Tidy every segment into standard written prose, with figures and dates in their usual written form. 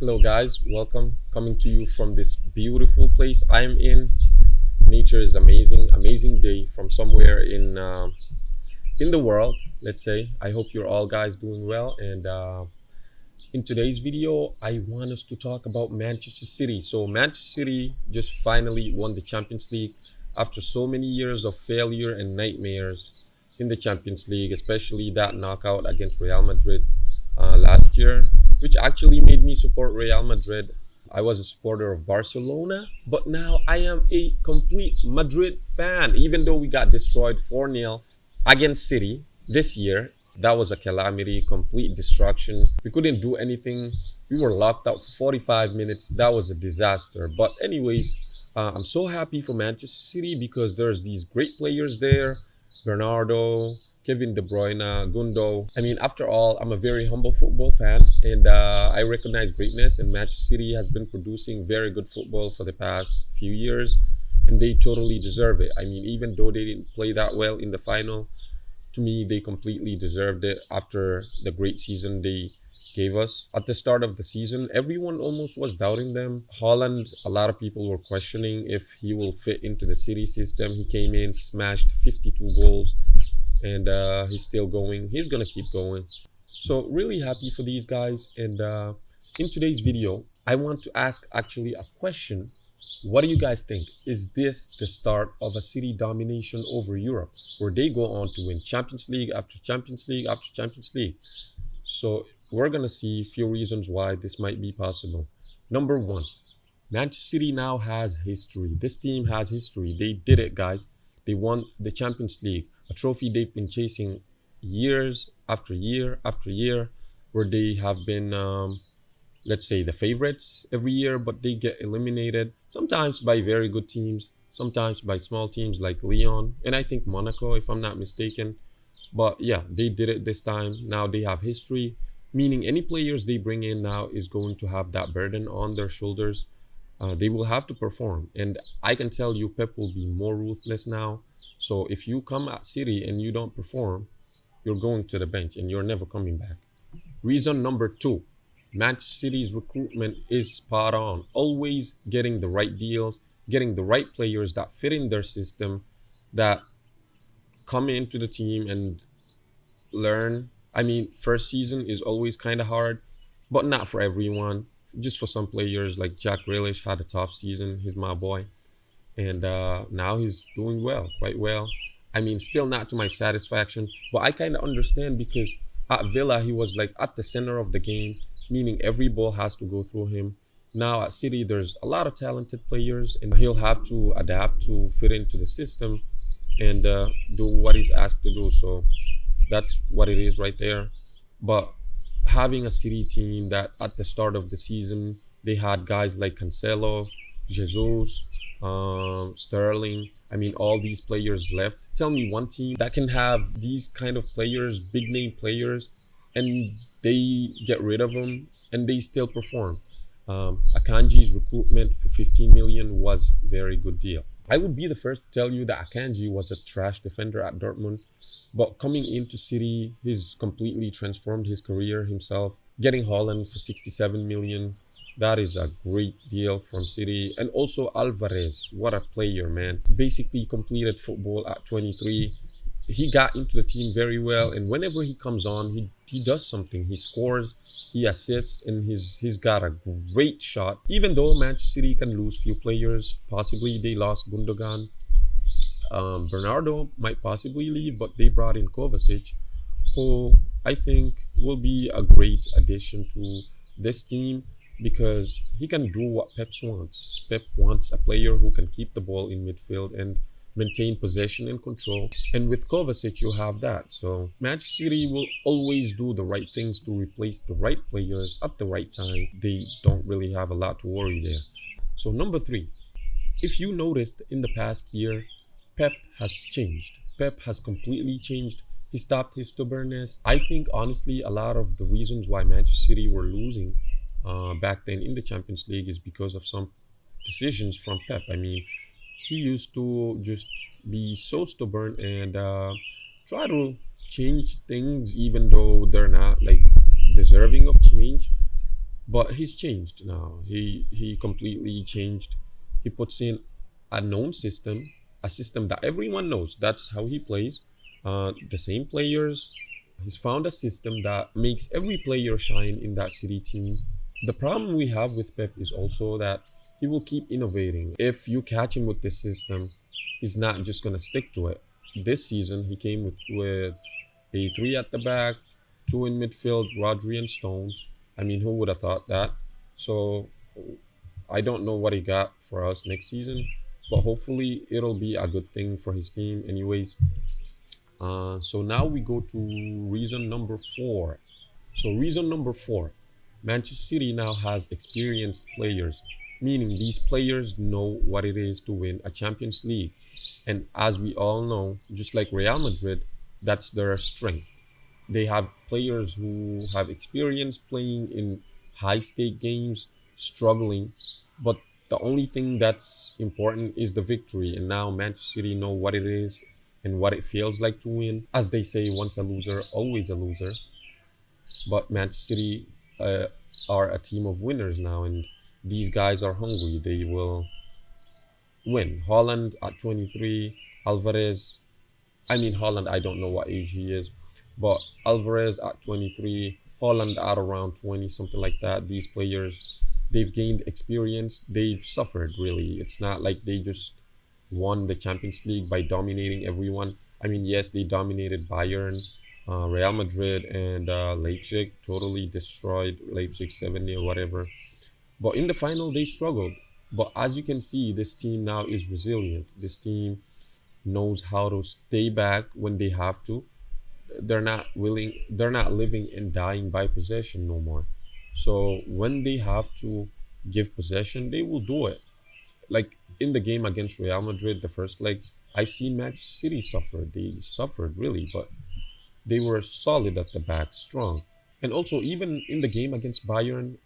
Hello, guys. Welcome. Coming to you from this beautiful place I'm in. Nature is amazing. Amazing day from somewhere in the world. Let's say. I hope you're all guys doing well. And in today's video, I want us to talk about Manchester City. So Manchester City just finally won the Champions League after so many years of failure and nightmares in the Champions League, especially that knockout against Real Madrid last year, which actually made me support Real Madrid. I was a supporter of Barcelona, but now I am a complete Madrid fan, even though we got destroyed 4-0 against City this year. That was a calamity, complete destruction. We couldn't do anything. We were locked out for 45 minutes. That was a disaster. But anyways, I'm so happy for Manchester City because there's these great players there. Bernardo, Kevin De Bruyne, Gundo. I mean, after all, I'm a very humble football fan, and I recognize greatness. And Manchester City has been producing very good football for the past few years, and they totally deserve it. I mean, even though they didn't play that well in the final, to me, they completely deserved it after the great season they gave us. At the start of the season, everyone almost was doubting them. Holland, a lot of people were questioning if he will fit into the City system. He came in, smashed 52 goals, and he's still going. He's going to keep going. So really happy for these guys. And in today's video, I want to ask actually a question. What do you guys think? Is this the start of a City domination over Europe, where they go on to win Champions League after Champions League after Champions League? So we're going to see a few reasons why this might be possible. Number one, Manchester City now has history. This team has history. They did it, guys. They won the Champions League, a trophy they've been chasing years after year after year, where they have been let's say the favorites every year, but they get eliminated, sometimes by very good teams, sometimes by small teams like Lyon, and I think Monaco, if I'm not mistaken. But yeah, they did it this time. Now they have history, meaning any players they bring in now is going to have that burden on their shoulders. They will have to perform, and I can tell you Pep will be more ruthless now. So if you come at City and you don't perform, you're going to the bench and you're never coming back. Reason number two, Manchester City's recruitment is spot on. Always getting the right deals, getting the right players that fit in their system, that come into the team and learn. I mean, first season is always kind of hard, but not for everyone. Just for some players, like Jack Grealish had a tough season. He's my boy. And now he's doing well, quite well. I mean, still not to my satisfaction, but I kind of understand because at Villa, he was like at the center of the game, meaning every ball has to go through him. Now at City, there's a lot of talented players, and he'll have to adapt to fit into the system and do what he's asked to do. So that's what it is right there. But having a City team that at the start of the season, they had guys like Cancelo, Jesus, Sterling. I mean, all these players left. Tell me one team that can have these kind of players, big name players, and they get rid of them and they still perform. Akanji's recruitment for 15 million was a very good deal. I would be the first to tell you that Akanji was a trash defender at Dortmund, but coming into City, he's completely transformed his career himself. Getting Holland for 67 million, that is a great deal from City. And also Alvarez, what a player, man. Basically completed football at 23. He got into the team very well, and whenever he comes on, he does something. He scores, he assists, and he's got a great shot. Even though Manchester City can lose few players, possibly they lost Gundogan. Bernardo might possibly leave, but they brought in Kovacic, who I think will be a great addition to this team because he can do what Pep wants. Pep wants a player who can keep the ball in midfield and maintain possession and control, and with Kovacic you have that. So Manchester City will always do the right things to replace the right players at the right time. They don't really have a lot to worry there. So number three, if you noticed in the past year, Pep has changed. Pep has completely changed. He stopped his stubbornness. I think honestly a lot of the reasons why Manchester City were losing back then in the Champions League is because of some decisions from Pep. I mean, he used to just be so stubborn and try to change things even though they're not like deserving of change. But he's changed now. He completely changed. He puts in a known system, a system that everyone knows. That's how he plays. The same players. He's found a system that makes every player shine in that City team. The problem we have with Pep is also that he will keep innovating. If you catch him with this system, he's not just gonna stick to it. This season, he came with a three at the back, two in midfield, Rodri and Stones. I mean, who would have thought that? So I don't know what he got for us next season, but hopefully it'll be a good thing for his team. Anyways, so now we go to reason number four. So reason number four, Manchester City now has experienced players, meaning these players know what it is to win a Champions League. And as we all know, just like Real Madrid, that's their strength. They have players who have experience playing in high stake games, struggling, but the only thing that's important is the victory. And now Manchester City know what it is and what it feels like to win. As they say, once a loser, always a loser. But Manchester City are a team of winners now, and these guys are hungry. They will win. Holland at 23, Alvarez. I mean, Holland, I don't know what age he is, but Alvarez at 23, Holland at around 20, something like that. These players, they've gained experience. They've suffered, really. It's not like they just won the Champions League by dominating everyone. I mean, yes, they dominated Bayern, Real Madrid, and Leipzig, totally destroyed Leipzig 7-0, whatever. But in the final, they struggled. But as you can see, this team now is resilient. This team knows how to stay back when they have to. They're not living and dying by possession no more. So when they have to give possession, they will do it. Like in the game against Real Madrid, the first leg, I've seen Manchester City suffer. They suffered really, but they were solid at the back, strong. And also, even in the game against Bayern,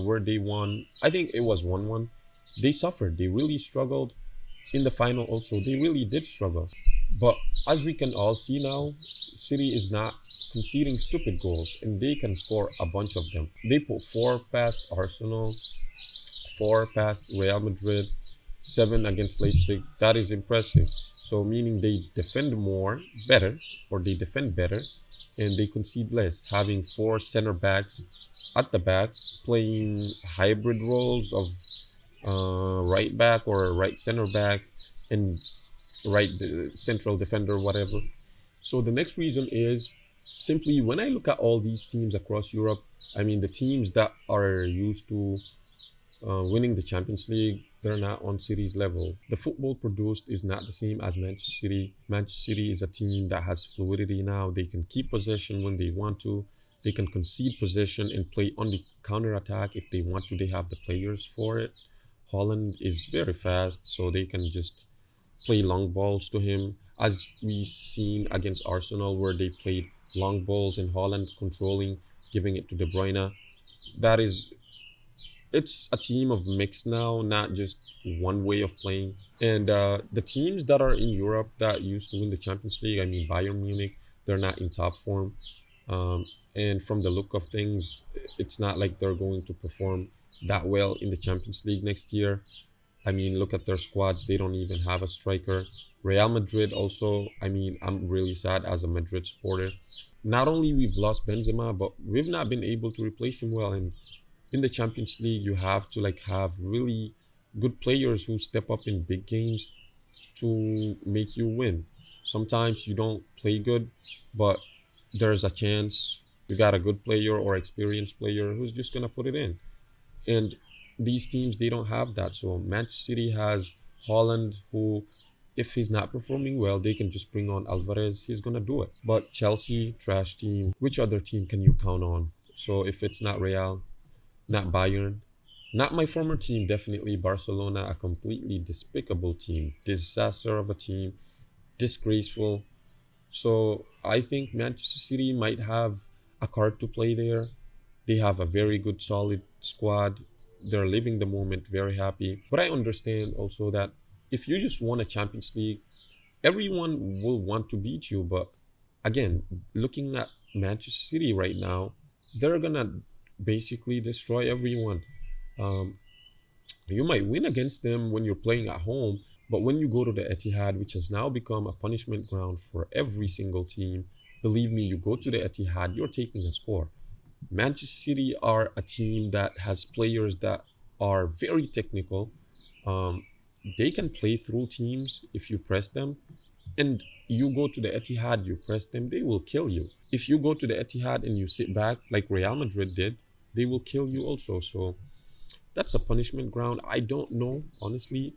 where they won, I think it was 1-1, they suffered. They really struggled. In the final, also, they really did struggle. But as we can all see now, City is not conceding stupid goals, and they can score a bunch of them. They put four past Arsenal, four past Real Madrid, seven against Leipzig. That is impressive. So meaning they defend more, better, or they defend better, and they concede less, having four center backs at the back, playing hybrid roles of right back or right center back and right central defender, whatever. So the next reason is simply when I look at all these teams across Europe, I mean the teams that are used to winning the Champions League, they're not on City's level. The football produced is not the same as Manchester City. Manchester City is a team that has fluidity now. They can keep possession when they want to. They can concede possession and play on the counter attack if they want to. They have the players for it. Holland is very fast, so they can just play long balls to him. As we seen against Arsenal, where they played long balls and Holland controlling, giving it to De Bruyne. That is it's a team of mix now, not just one way of playing. And the teams that are in Europe that used to win the Champions League, I mean Bayern Munich, they're not in top form. And from the look of things, it's not like they're going to perform that well in the Champions League next year. I mean, look at their squads; they don't even have a striker. Real Madrid also. I mean, I'm really sad as a Madrid supporter. Not only we've lost Benzema, but we've not been able to replace him well. And in the Champions League, you have to like have really good players who step up in big games to make you win. Sometimes you don't play good, but there's a chance you got a good player or experienced player who's just gonna put it in. And these teams they don't have that. So Manchester City has Holland, who if he's not performing well, they can just bring on Alvarez. He's gonna do it. But Chelsea, trash team. Which other team can you count on? So if it's not Real, not Bayern, not my former team, definitely Barcelona, a completely despicable team, disaster of a team, disgraceful. So I think Manchester City might have a card to play there. They have a very good, solid squad. They're living the moment, very happy. But I understand also that if you just won a Champions League, everyone will want to beat you. But again, looking at Manchester City right now, they're gonna basically destroy everyone. Um, you might win against them when you're playing at home, but when you go to the Etihad, which has now become a punishment ground for every single team, believe me, you go to the Etihad, you're taking a score. Manchester City are a team that has players that are very technical. Um, they can play through teams if you press them. And you go to the Etihad, you press them, they will kill you. If you go to the Etihad and you sit back like Real Madrid did, they will kill you also. So that's a punishment ground. I don't know, honestly,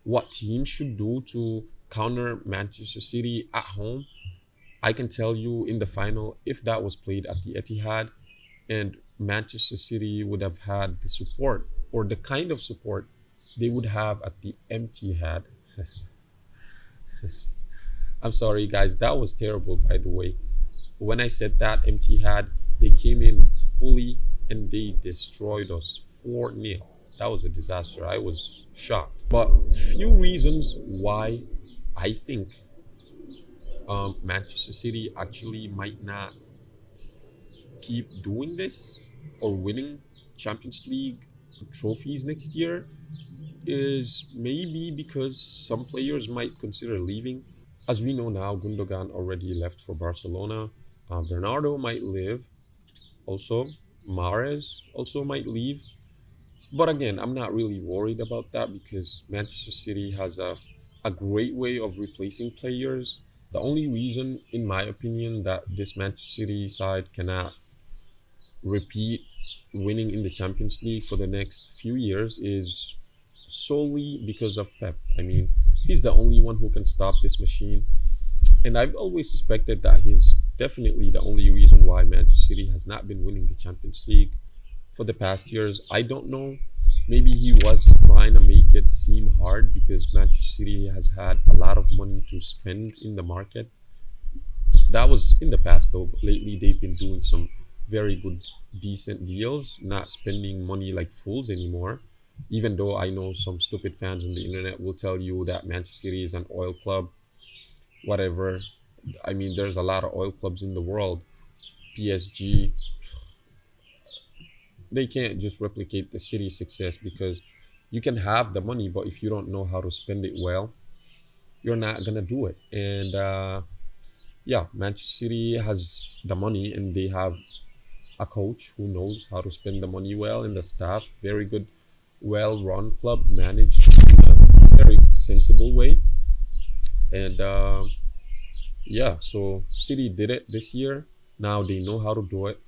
what teams should do to counter Manchester City at home. I can tell you in the final, if that was played at the Etihad and Manchester City would have had the support or the kind of support they would have at the Etihad. I'm sorry, guys, that was terrible, by the way. When I said that Etihad, they came in fully and they destroyed us 4-0. That was a disaster. I was shocked. But few reasons why I think Manchester City actually might not keep doing this or winning Champions League trophies next year is maybe because some players might consider leaving. As we know now, Gundogan already left for Barcelona. Bernardo might leave also. Mahrez also might leave. But again, I'm not really worried about that because Manchester City has a great way of replacing players. The only reason, in my opinion, that this Manchester City side cannot repeat winning in the Champions League for the next few years is solely because of Pep. I mean, he's the only one who can stop this machine. And I've always suspected that he's definitely the only reason why Manchester City has not been winning the Champions League for the past years. I don't know. Maybe he was trying to make it seem hard because Manchester City has had a lot of money to spend in the market. That was in the past though. Lately, they've been doing some very good, decent deals, not spending money like fools anymore. Even though I know some stupid fans on the internet will tell you that Manchester City is an oil club, whatever. I mean, there's a lot of oil clubs in the world. PSG, they can't just replicate the city's success because you can have the money, but if you don't know how to spend it well, you're not gonna do it. And yeah, Manchester City has the money and they have a coach who knows how to spend the money well, and the staff very good, well-run club managed in a very sensible way. And yeah, so City did it this year. Now they know how to do it.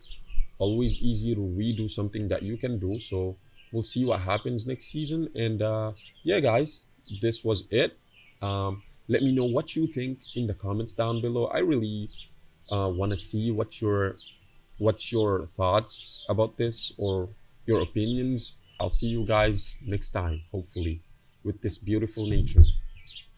Always easy to redo something that you can do. So we'll see what happens next season. And yeah, guys, this was it. Let me know what you think in the comments down below. I really want to see what's your thoughts about this or your opinions. I'll see you guys next time, hopefully, with this beautiful nature.